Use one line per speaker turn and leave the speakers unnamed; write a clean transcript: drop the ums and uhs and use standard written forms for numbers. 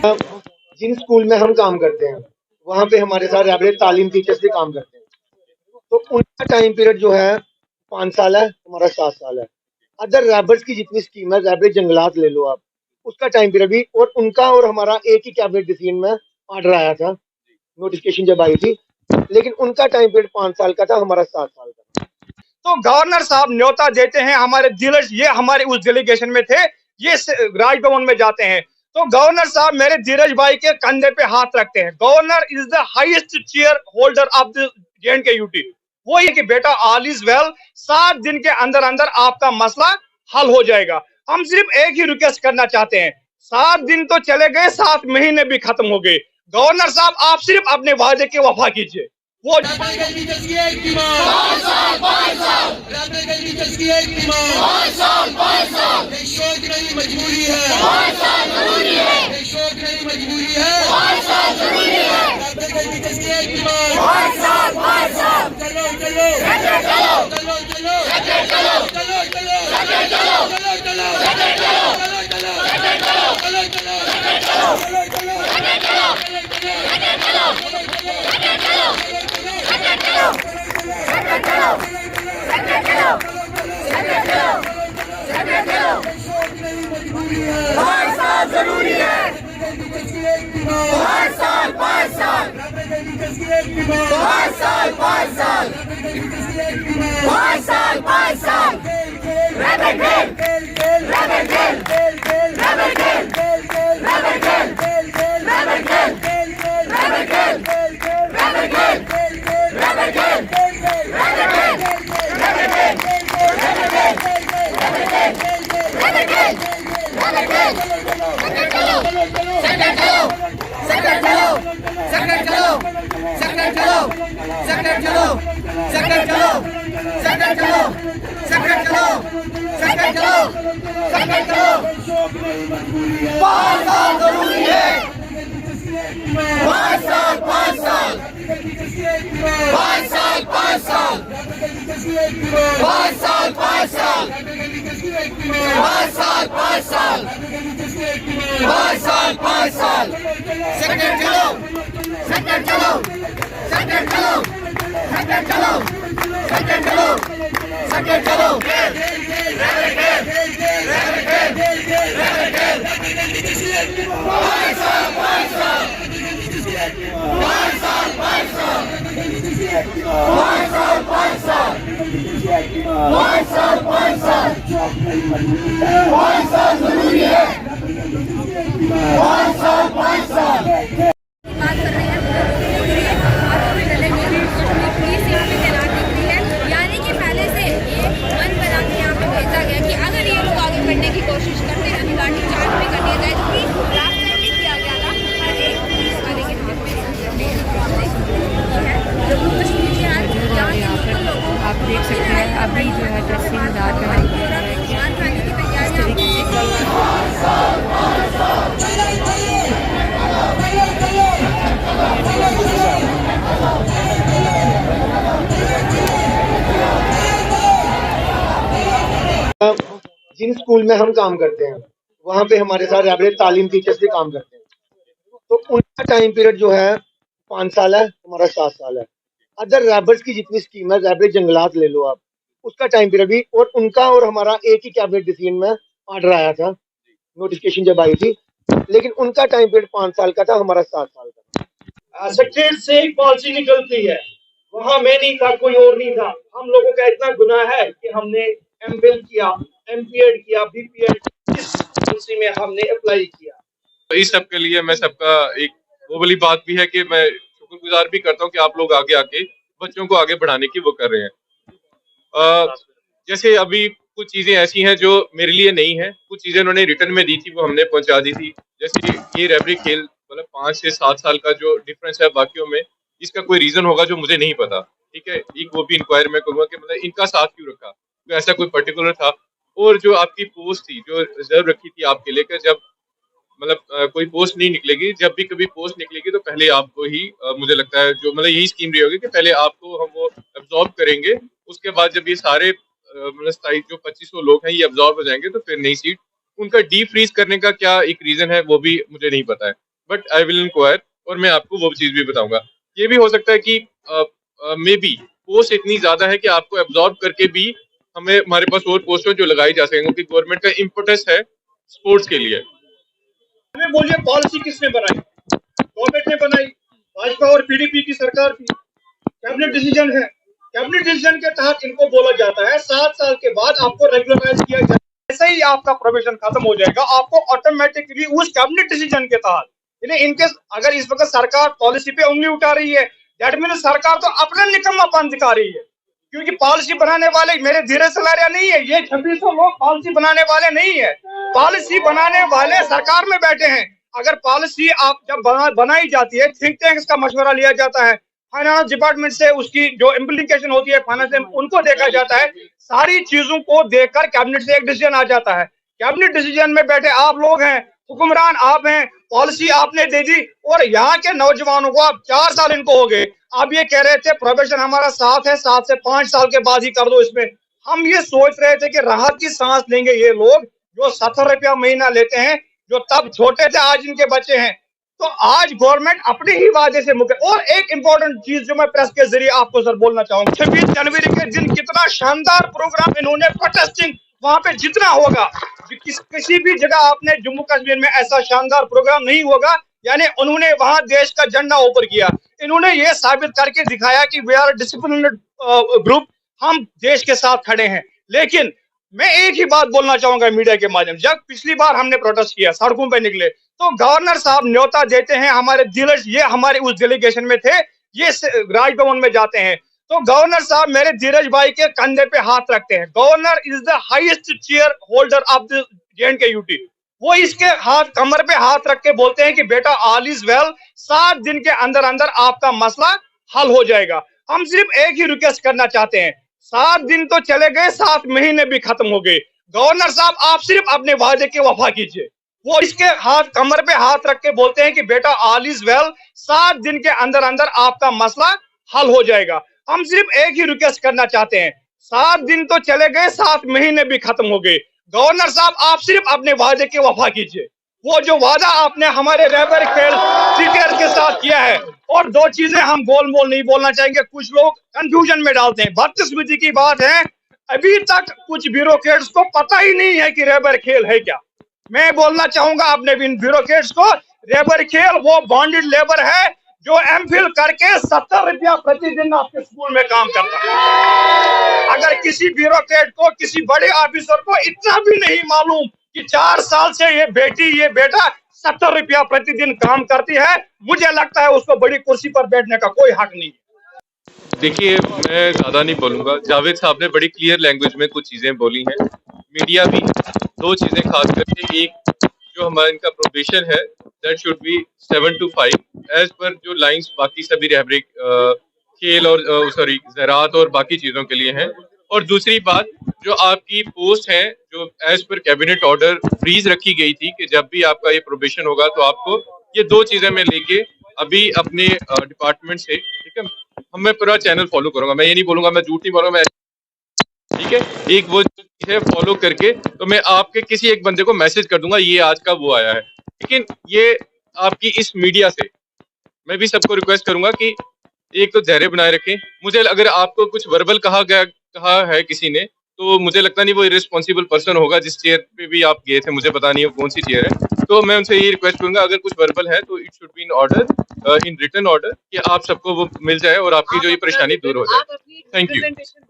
जिन school में हम काम करते हैं वहाँ पे हमारे साथ रैबिट तालीम टीचर्स भी काम करते हैं, तो उनका टाइम पीरियड जो है 5 साल है, हमारा 7 साल है। अदर रैबिट्स की जितनी स्कीम है, रैबिट जंगलात ले लो आप, उसका टाइम पीरियड भी, और उनका और हमारा एक ही कैबिनेट डिसीजन में ऑर्डर आया था, नोटिफिकेशन जब आई थी, लेकिन उनका टाइम पीरियड 5 साल का था, हमारा 7 साल का।
तो गवर्नर साहब न्योता देते हैं, हमारे डीलर्स ये हमारे उस डेलीगेशन में थे, ये राजभवन में जाते हैं, तो गवर्नर साहब मेरे धीरज भाई के कंधे पे हाथ रखते हैं। Governor is the highest chair holder of the JNK-UT। वो ये कि बेटा ऑल इज वेल, 7 दिन के अंदर अंदर आपका मसला हल हो जाएगा। हम सिर्फ एक ही रिक्वेस्ट करना चाहते हैं, 7 दिन तो चले गए, 7 महीने भी खत्म हो गए। गवर्नर साहब आप सिर्फ अपने वादे के वफा कीजिए। वो
मजबूरी है, जरूरी है, मजबूरी है, जरूरी है, चलो चलो चलो चलो जरूरी है, 5 साल 5 साल 5 साल 5 साल 5 साल 5 साल रैबिट खेल रैबिट खेल रैबिट खेल रैबिट खेल रैबिट खेल रैबिट खेल रैबिट खेल रैबिट खेल जरूरी है, 5 साल 5 साल 5 साल 5 साल 5 साल 5 साल 5 साल 5 साल 5 साल 5 साल सेकंड चलो सेकंड चलो सेकंड चलो सेकंड चलो सेकंड चलो सेकंड चलो जरूरी है, 5 साल 5 साल
बात कर रहे हैं हाथों में डलेंगे, पुलिस यहाँ पे तैनात दिख रही है, यानी कि पहले से ये मन बना के यहाँ पे भेजा गया कि अगर ये लोग आगे बढ़ने की कोशिश करते हैं तो लाठी चार्ज भी कर दिया जाए, क्योंकि रास्ता भी किया गया था हर एक पुलिस वाले के हाथ में है। जम्मू कश्मीर के आज
आप देख सकते हैं अभी जो है तहसीलदार का
खाने की तैयारियां
जिन स्कूल में हम काम करते हैं वहाँ पे हमारे साथ रैबिट तालीम टीचर्स भी काम करते हैं, तो उनका टाइम पीरियड जो है 5 साल है, हमारा 7 साल है। अदर रैबिट्स की जितनी स्कीम है, रैबिट जंगलात ले लो आप, उसका टाइम पीरियड भी, और उनका और हमारा एक ही कैबिनेट डिसीजन में ऑर्डर आया था, नोटिफिकेशन जब आई थी, लेकिन उनका टाइम पीरियड 5 साल का था, हमारा 7 साल का।
सेक्रेटरी से एक पॉलिसी निकलती है, वहां मैं नहीं था, कोई और नहीं था। हम लोगों का इतना गुनाह है कि हमने MPhil किया, MPEd किया, BPEd इस पॉलिसी में हमने अप्लाई किया।
तो इस सब के लिए मैं सबका एक वो वाली बात भी है कि मैं शुक्रगुजार भी करता हूँ कि आप लोग आगे आके बच्चों को आगे बढ़ाने की वो कर रहे हैं। जैसे अभी कुछ चीजें ऐसी हैं जो मेरे लिए नहीं है, कुछ चीजें उन्होंने रिटर्न में दी थी, वो हमने पहुंचा दी थी। जैसे ये रैबिट खेल मतलब 5 से 7 साल का जो डिफरेंस है बाकियों में, इसका कोई रीजन होगा जो मुझे नहीं पता, ठीक है। एक वो भी इंक्वायर मैं करूंगा कि मतलब इनका साथ क्यों रखा, तो ऐसा कोई पर्टिकुलर था। और जो आपकी पोस्ट थी जो रिजर्व रखी थी आपके लेकर, जब मतलब कोई पोस्ट नहीं निकलेगी, जब भी कभी पोस्ट निकलेगी तो पहले आपको ही मुझे लगता है जो मतलब यही स्कीम रही होगी कि पहले आपको हम वो एब्जॉर्ब करेंगे, उसके बाद जब ये सारे मतलब जो 2500 लोग हैं ये एब्जॉर्ब हो जाएंगे तो फिर नई सीट। उनका डी फ्रीज करने का क्या एक रीजन है वो भी मुझे नहीं पता है। बट आई विल इंक्वायर और मैं आपको वो चीज भी बताऊंगा। ये भी हो सकता है कि मे बी पोस्ट इतनी ज्यादा है कि आपको एब्जॉर्ब करके भी हमारे पास और पोस्टें जो लगाई जा सकेंगे, क्योंकि गवर्नमेंट का इम्पोर्टेंस है स्पोर्ट्स के लिए।
हमें बोलिए पॉलिसी किसने बनाई? गवर्नमेंट ने बनाई, भाजपा और पीडीपी की सरकार थी। कैबिनेट डिसीजन है, कैबिनेट डिसीजन के तहत इनको बोला जाता है 7 साल के बाद आपको रेगुलराइज किया जाए, ऐसे ही आपका प्रोविजन खत्म हो जाएगा, आपको ऑटोमेटिकली उस कैबिनेट डिसीजन के तहत। इनकेस अगर इस वक्त सरकार पॉलिसी पे उंगली उठा रही है, दैट मीन सरकार तो अपना निकम्मापन दिखा रही है, क्योंकि पॉलिसी बनाने वाले मेरे धीरज सलारिया नहीं है, ये 2600 लोग पॉलिसी बनाने वाले नहीं है। पॉलिसी बनाने वाले सरकार में बैठे हैं। अगर पॉलिसी आप जब बनाई जाती है, थिंक टैंक्स का मशवरा लिया जाता है, फाइनेंस डिपार्टमेंट से उसकी जो इम्प्लीकेशन होती है फाइनेंस में, उनको देखा जाता है, सारी चीजों को देखकर कैबिनेट से एक डिसीजन आ जाता है। कैबिनेट डिसीजन में बैठे आप लोग हैं, हुक्मरान आप हैं, पॉलिसी आपने दे दी, और यहाँ के नौजवानों को आप 4 साल इनको हो गए, आप ये कह रहे थे प्रोबेशन हमारा 7 है, 7 से 5 साल के बाद ही कर दो। इसमें हम ये सोच रहे थे कि राहत की सांस लेंगे ये लोग जो 70 रुपया महीना लेते हैं, जो तब छोटे थे आज इनके बच्चे हैं। तो आज गवर्नमेंट अपने ही वादे से मुकर। और एक इंपॉर्टेंट चीज जो मैं प्रेस के जरिए आपको सर बोलना चाहूंगा, 26 जनवरी के दिन कितना शानदार प्रोग्राम इन्होंने, प्रोटेस्टिंग वहां पे जितना होगा, किसी भी जगह आपने जम्मू कश्मीर में ऐसा शानदार प्रोग्राम नहीं होगा। यानी उन्होंने वहां देश का झंडा ऊपर किया, इन्होंने ये साबित करके दिखाया कि वी आर डिसिप्लिन्ड ग्रुप, हम देश के साथ खड़े हैं। लेकिन मैं एक ही बात बोलना चाहूंगा मीडिया के माध्यम से, जब पिछली बार हमने प्रोटेस्ट किया, सड़कों पे निकले, तो गवर्नर साहब न्योता देते हैं, हमारे डीलर्स ये हमारे उस डेलीगेशन में थे, ये राजभवन में जाते हैं, तो गवर्नर साहब मेरे धीरज भाई के कंधे पे हाथ रखते हैं। Governor is the highest chair holder of the J&K UT। वो इसके हाथ, कमर पे हाथ रख के बोलते हैं कि बेटा ऑल इज वेल, 7 दिन के अंदर अंदर आपका मसला हल हो जाएगा। हम सिर्फ एक ही रिक्वेस्ट करना चाहते हैं, 7 दिन तो चले गए, 7 महीने भी खत्म हो गए, गवर्नर साहब आप सिर्फ अपने वादे के वफा कीजिए। वो इसके हाथ, कमर पे हाथ रख के बोलते हैं कि बेटा ऑल इज वेल, 7 दिन के अंदर अंदर आपका मसला हल हो जाएगा। हम सिर्फ एक ही रिक्वेस्ट करना चाहते हैं, 7 दिन तो चले गए, 7 महीने भी खत्म हो गए, गवर्नर साहब आप सिर्फ अपने वादे के वफा कीजिए। वो जो वादा आपने हमारे रैबर खेल क्रिकेट के साथ किया है। और 2 चीजें हम गोलमोल नहीं बोलना चाहेंगे, कुछ लोग कंफ्यूजन में डालते हैं। बदकिस्मती की बात है, अभी तक कुछ ब्यूरोक्रेट्स को पता ही नहीं है कि रैबर खेल है क्या। मैं बोलना चाहूंगा अपने ब्यूरोक्रेट्स को, रैबर खेल वो बॉन्डेड लेबर है जो एमफिल करके 70 रुपया प्रतिदिन आपके स्कूल में काम करता है। अगर किसी ब्यूरोक्रेट को, किसी बड़े ऑफिसर को इतना भी नहीं मालूम कि 4 साल से ये बेटा 70 रुपया प्रतिदिन काम करती है, मुझे लगता है उसको बड़ी कुर्सी पर बैठने का कोई हक नहीं।
देखिए, मैं ज़्यादा नहीं बोलूँगा, जावेद साहब ने बड़ी क्लियर लैंग्वेज में कुछ चीज़ें बोली हैं। मीडिया भी 2 चीज़ें खास करके, एक जो हमारा इनका प्रोबेशन है that should be 7 to 5 as per जो लाइंस बाकी सभी रहबरी खेल और ज़राअत और बाकी चीज़ों के लिए हैं। और दूसरी बात, जो आपकी पोस्ट है जो as per cabinet order freeze रखी गई थी कि जब भी आपका ये प्रोबेशन होगा तो आपको ये 2 चीज़ें मैं लेके अभी अपने डिपार्टमेंट से, ठीक है, मैं पूरा चैनल फॉलो करूंगा। मैं ये नहीं बोलूंगा, मैं झूठ नहीं बोलूंगा, मैं, ठीक है, एक वो है फॉलो करके तो मैं आपके किसी एक बंदे को मैसेज कर दूंगा ये आज का वो आया है। लेकिन ये आपकी इस मीडिया से मैं भी सबको रिक्वेस्ट करूंगा कि एक तो धैर्य बनाए रखें। मुझे अगर आपको कुछ वर्बल कहा है किसी ने, तो मुझे लगता नहीं वो इररिस्पॉन्सिबल पर्सन होगा जिस चेयर पे भी आप गए थे, मुझे पता नहीं है कौन सी चेयर है। तो मैं उनसे ये रिक्वेस्ट करूंगा, अगर कुछ वर्बल है तो it should be in order, in written order, कि आप सबको वो मिल जाए और आपकी जो ये परेशानी दूर हो जाए। Thank you.